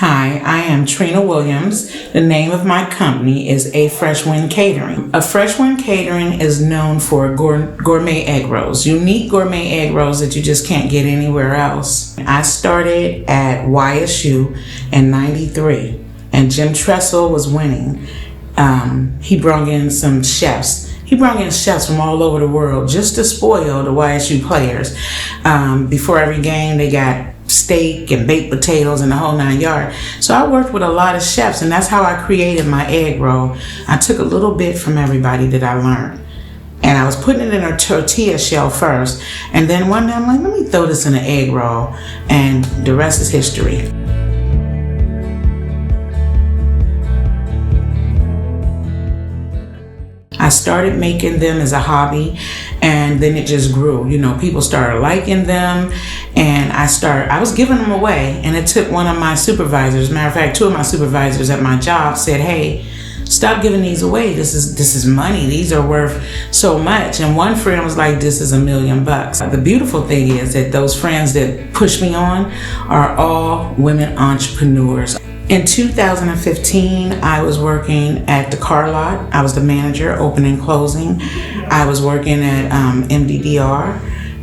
Hi, I am Trina Williams. The name of my company is A Fresh Wind Catering. A Fresh Wind Catering is known for gourmet egg rolls, unique gourmet egg rolls that you just can't get anywhere else. I started at YSU in '93, and Jim Tressel was winning. He brought in some chefs. He brought in chefs from all over the world just to spoil the YSU players. Before every game, they got steak and baked potatoes and the whole 9 yards. So I worked with a lot of chefs, and that's how I created my egg roll. I took a little bit from everybody that I learned, and I was putting it in a tortilla shell first, and then one day I'm like, let me throw this in an egg roll, and the rest is history. I started making them as a hobby, and then it just grew. You know, people started liking them, and I was giving them away, and it took one of my supervisors. Matter of fact, two of my supervisors at my job said, "Hey, stop giving these away. This is money. These are worth so much." And one friend was like, "This is $1 million." The beautiful thing is that those friends that push me on are all women entrepreneurs. In 2015, I was working at the car lot. I was the manager, opening and closing. I was working at MDDR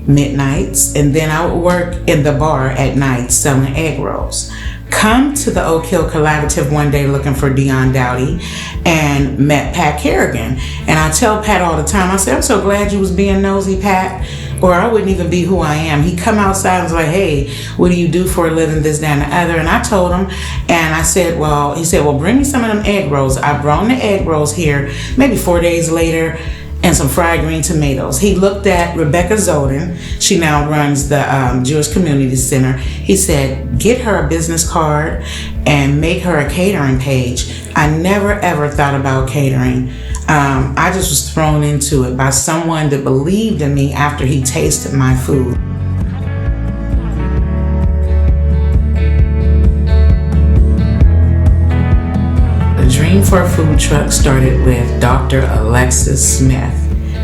midnights, and then I would work in the bar at night selling egg rolls. Come to the Oak Hill Collaborative one day looking for Dion Dowdy, and met Pat Kerrigan. And I tell Pat all the time, I said, "I'm so glad you was being nosy, Pat, or I wouldn't even be who I am." He come outside and was like, "Hey, what do you do for a living, this, that, and the other?" And I told him, and I said, he said, "Well, bring me some of them egg rolls." I brought the egg rolls here maybe 4 days later, and some fried green tomatoes. He looked at Rebecca Zolden. She now runs the Jewish Community Center. He said, "Get her a business card and make her a catering page." I never ever thought about catering. I just was thrown into it by someone that believed in me after he tasted my food. Dream for a food truck started with Dr. Alexis Smith.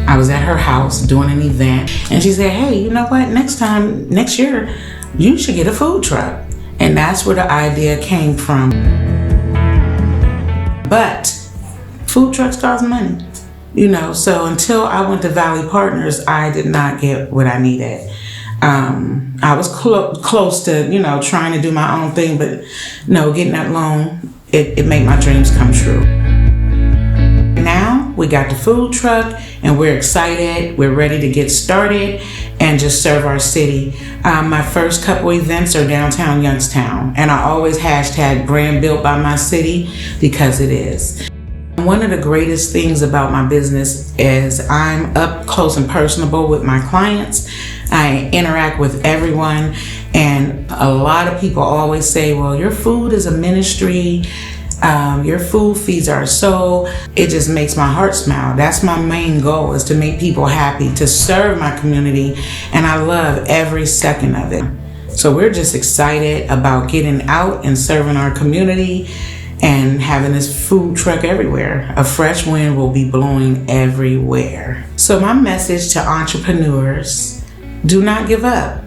I was at her house doing an event, and she said, "Hey, you know what? Next year, you should get a food truck." And that's where the idea came from. But food trucks cost money, so until I went to Valley Partners, I did not get what I needed. I was close to, trying to do my own thing, but no, getting that loan, it made my dreams come true. Now we got the food truck, and we're excited. We're ready to get started and just serve our city. My first couple events are downtown Youngstown, and I always hashtag brand built by my city, because it is. One of the greatest things about my business is I'm up close and personable with my clients. I interact with everyone, and a lot of people always say, "Well, your food is a ministry. Your food feeds our soul." It just makes my heart smile. That's my main goal, is to make people happy, to serve my community, and I love every second of it. So we're just excited about getting out and serving our community and having this food truck everywhere. A fresh wind will be blowing everywhere. So my message to entrepreneurs: do not give up.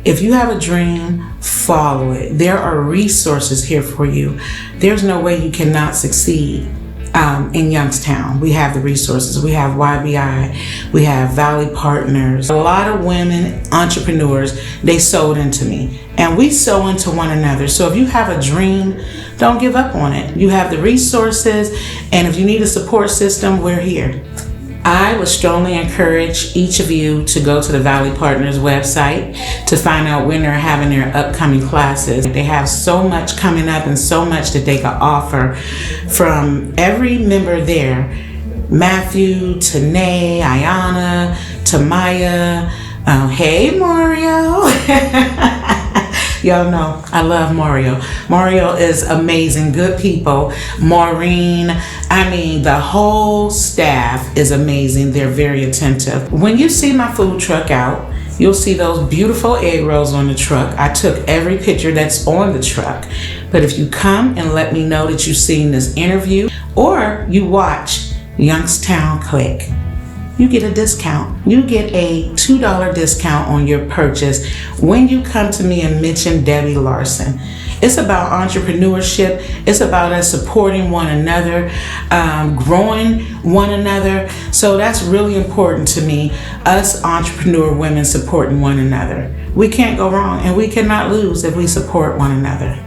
If you have a dream, follow it. There are resources here for you. There's no way you cannot succeed. In Youngstown, we have the resources. We have YBI, we have Valley Partners. A lot of women entrepreneurs, they sold into me, and we sow into one another. So if you have a dream, don't give up on it. You have the resources, and if you need a support system, we're here. I would strongly encourage each of you to go to the Valley Partners website to find out when they're having their upcoming classes. They have so much coming up and so much that they can offer from every member there. Matthew, Tanae, Ayana, Tamaya, hey Mario. Y'all know I love Mario. Mario is amazing, good people. Maureen, the whole staff is amazing. They're very attentive. When you see my food truck out, you'll see those beautiful egg rolls on the truck. I took every picture that's on the truck. But if you come and let me know that you've seen this interview, or you watch Youngstown Click, you get a discount. You get a $2 discount on your purchase when you come to me and mention Debbie Larson. It's about entrepreneurship. It's about us supporting one another, growing one another. So that's really important to me, us entrepreneur women supporting one another. We can't go wrong, and we cannot lose if we support one another.